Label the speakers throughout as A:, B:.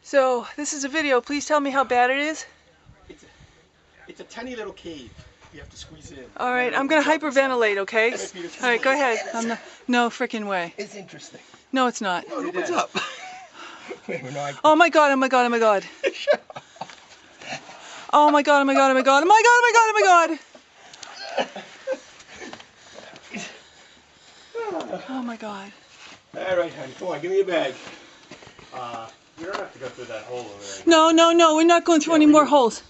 A: So, this is a video. Please tell me how bad it is.
B: It's a tiny little cave. You have to squeeze in.
A: Alright, I'm going to hyperventilate, okay? Alright, go ahead. No frickin' way.
B: It's interesting.
A: No, it's not.
B: Oh, what's up?
A: Oh my god, oh my god, oh my god. Oh my god, oh my god, oh my god, oh my god, oh my god, oh my god. Oh my god.
B: Alright, honey, come on, give me a bag. You don't have to go through that hole over there.
A: No, we're not going through any more holes.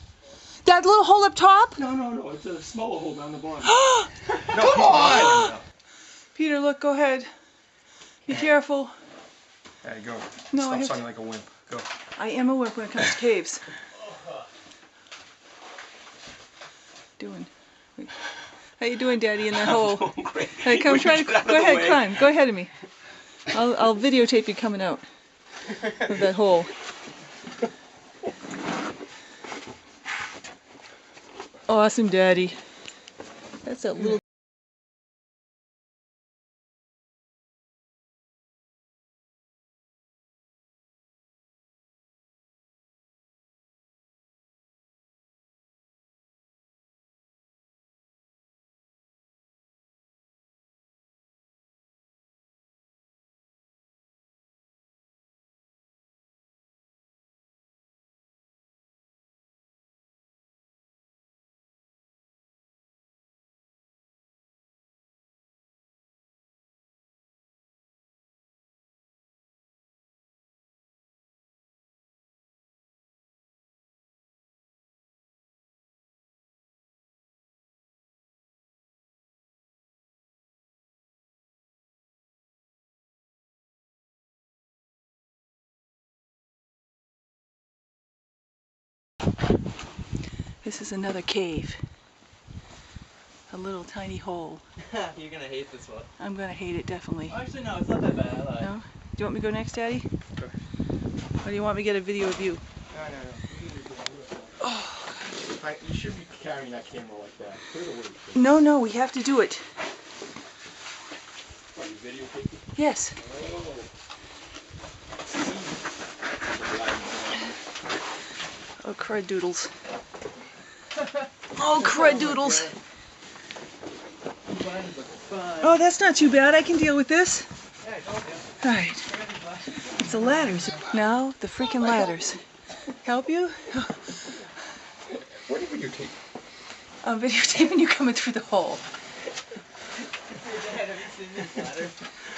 A: That little hole up top?
B: No, it's a smaller hole down the bottom.
A: No, come on! Peter, look, go ahead. Be careful.
B: There you go.
A: No,
B: Stop sounding like a wimp. Go.
A: I am a wimp when it comes to caves. How you doing, Daddy, in that hole?
B: Great.
A: Hey, come try to go ahead, climb. Go ahead of me. I'll videotape you coming out of that hole. Awesome, Daddy. That's that little. This is another cave. A little tiny hole.
C: You're gonna hate this one.
A: I'm gonna hate it, definitely.
C: Actually, no, it's not that bad.
A: No? Do you want me to go next, Daddy?
B: Sure.
A: Or do you want me to get a video of you?
B: No. Oh. You should be carrying that camera like that. Put it away.
A: No, we have to do it.
B: What, you videotaping?
A: Yes. Oh, crud doodles. Oh, crud doodles. Oh, that's not too bad. I can deal with this. Alright. It's the ladders. Now, the freaking ladders. Help you?
B: What are you videotaping?
A: I'm videotaping you coming through the hole.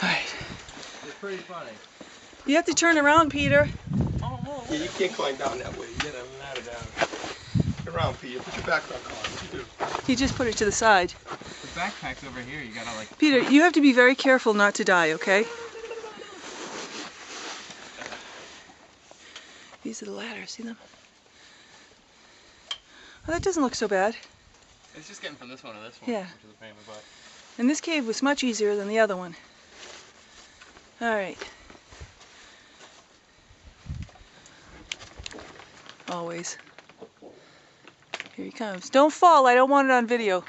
A: Alright.
C: It's pretty funny.
A: You have to turn around, Peter.
B: Yeah, you can't climb down that way. You get a ladder down. Get around, Peter. Put your backpack on. What you do?
A: He just put it to the side.
C: The backpack's over here. You gotta like.
A: Peter, you have to be very careful not to die, okay? These are the ladders. See them? Oh, that doesn't look so bad.
C: It's just getting from this one to this one.
A: Yeah.
C: Which is a pain in the butt.
A: And this cave was much easier than the other one. Alright. Always. Here he comes. Don't fall, I don't want it on video.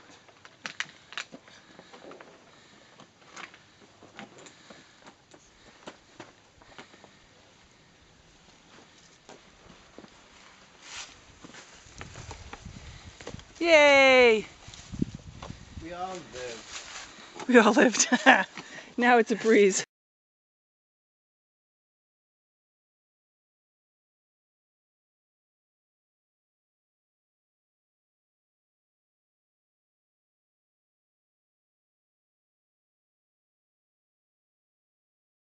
A: Yay!
C: We all lived.
A: We all lived. Now it's a breeze.